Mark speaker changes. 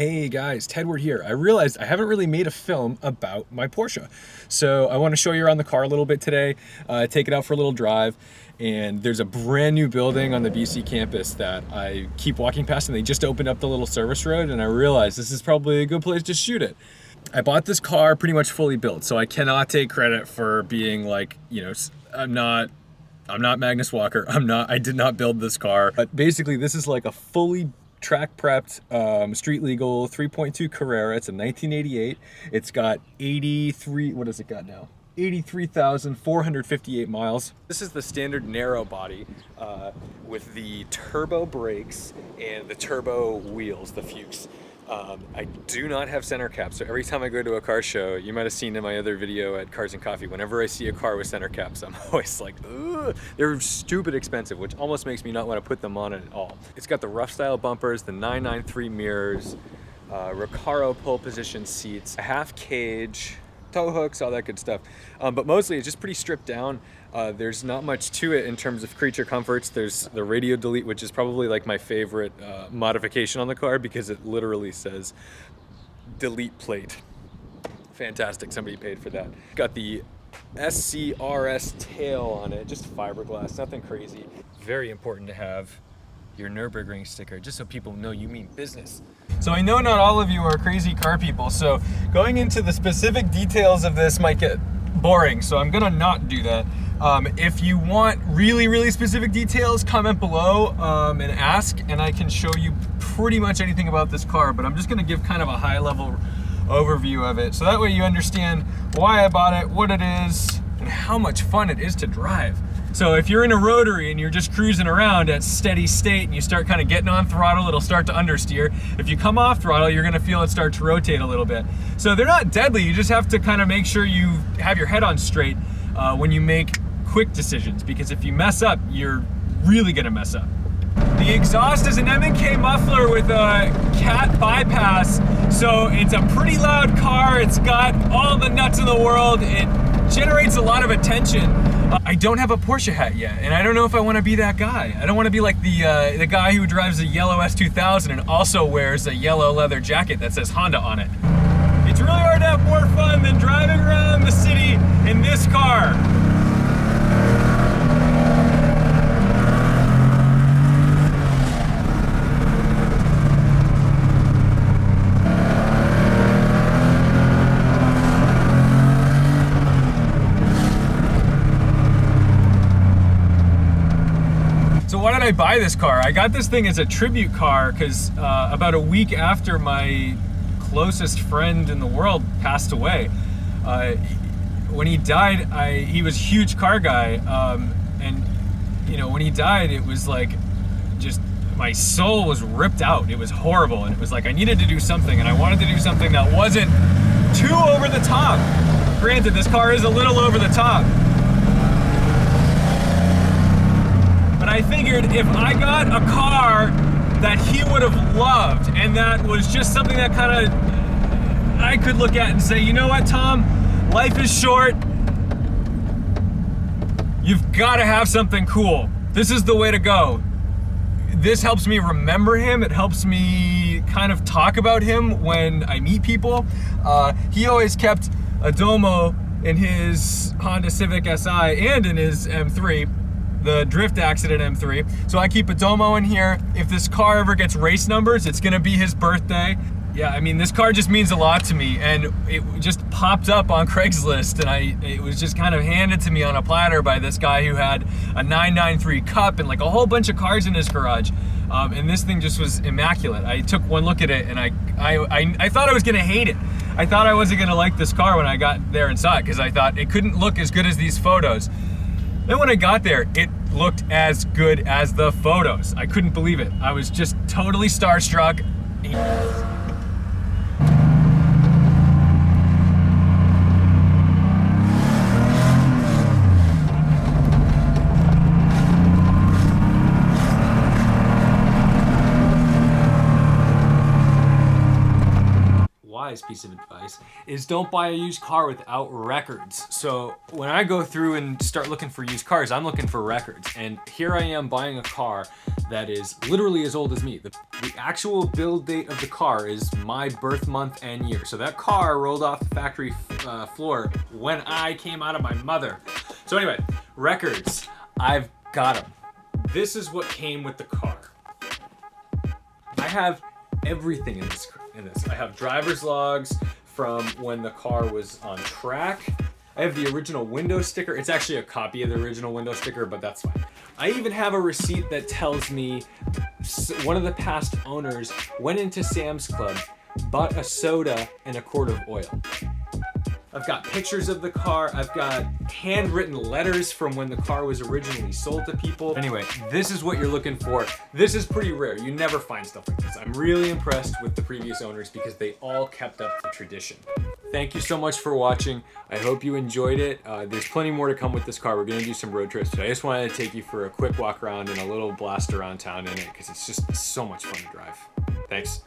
Speaker 1: Hey guys, Tedward here. I realized I haven't really made a film about my Porsche. So I want to show you around the car a little bit today, take it out for a little drive. And there's a brand new building on the BC campus that I keep walking past, and they just opened up the little service road, and I realized this is probably a good place to shoot it. I bought this car pretty much fully built, so I cannot take credit for being like, I'm not Magnus Walker. I did not build this car. But basically this is like a fully track prepped, street legal 3.2 Carrera. It's a 1988. It's got 83,458 miles. This is the standard narrow body with the turbo brakes and the turbo wheels, the Fuchs. I do not have center caps, so every time I go to a car show, you might have seen in my other video at Cars and Coffee, whenever I see a car with center caps, I'm always like, ugh. They're stupid expensive, which almost makes me not want to put them on at all. It's got the rough style bumpers, the 993 mirrors, Recaro pole position seats, a half cage, tow hooks, all that good stuff. But mostly it's just pretty stripped down. There's not much to it in terms of creature comforts. There's the radio delete, which is probably like my favorite modification on the car because it literally says delete plate. Fantastic, somebody paid for that. Got the SCRS tail on it, just fiberglass, nothing crazy. Very important to have your Nürburgring sticker, just so people know you mean business. So I know not all of you are crazy car people, so going into the specific details of this might get boring, so I'm gonna not do that. If you want really specific details, comment below and ask, and I can show you pretty much anything about this car, but I'm just gonna give kind of a high level overview of it, so that way you understand why I bought it, what it is, and how much fun it is to drive. So if you're in a rotary and you're just cruising around at steady state and you start kind of getting on throttle, it'll start to understeer. If you come off throttle, you're gonna feel it start to rotate a little bit. So they're not deadly, you just have to kind of make sure you have your head on straight when you make quick decisions, because if you mess up, you're really gonna mess up. The exhaust is an M&K muffler with a cat bypass, so it's a pretty loud car. It's got all the nuts in the world. It generates a lot of attention. I don't have a Porsche hat yet, and I don't know if I want to be that guy. I don't want to be like the guy who drives a yellow S2000 and also wears a yellow leather jacket that says Honda on it. It's really hard to have more fun than driving around the city in this car. Why did I buy this car? I got this thing as a tribute car because about a week after my closest friend in the world passed away, when he died, he was a huge car guy, and when he died, it was like just my soul was ripped out. It was horrible, and it was like I needed to do something, and I wanted to do something that wasn't too over the top. Granted, this car is a little over the top. But I figured if I got a car that he would have loved, and that was just something that kind of I could look at and say, you know what, Tom, life is short. You've got to have something cool. This is the way to go. This helps me remember him. It helps me kind of talk about him when I meet people. He always kept a Domo in his Honda Civic Si and in his M3. The drift accident M3. So I keep a Domo in here. If this car ever gets race numbers, it's gonna be his birthday. Yeah, I mean, this car just means a lot to me, and it just popped up on Craigslist, and it was just kind of handed to me on a platter by this guy who had a 993 Cup and like a whole bunch of cars in his garage. And this thing just was immaculate. I took one look at it, and I thought I was gonna hate it. I thought I wasn't gonna like this car when I got there and saw it, because I thought it couldn't look as good as these photos. Then when I got there, it looked as good as the photos. I couldn't believe it. I was just totally starstruck. Wise piece of advice is don't buy a used car without records. So when I go through and start looking for used cars, I'm looking for records. And here I am buying a car that is literally as old as me. The actual build date of the car is my birth month and year. So that car rolled off the factory floor when I came out of my mother. So anyway, records, I've got them. This is what came with the car. I have everything in this. I have driver's logs from when the car was on track. I have the original window sticker. It's actually a copy of the original window sticker, but that's fine. I even have a receipt that tells me one of the past owners went into Sam's Club, bought a soda and a quart of oil. I've got pictures of the car. I've got handwritten letters from when the car was originally sold to people. Anyway, this is what you're looking for. This is pretty rare. You never find stuff like this. I'm really impressed with the previous owners because they all kept up the tradition. Thank you so much for watching. I hope you enjoyed it. There's plenty more to come with this car. We're gonna do some road trips today. I just wanted to take you for a quick walk around and a little blast around town in it because it's just so much fun to drive. Thanks.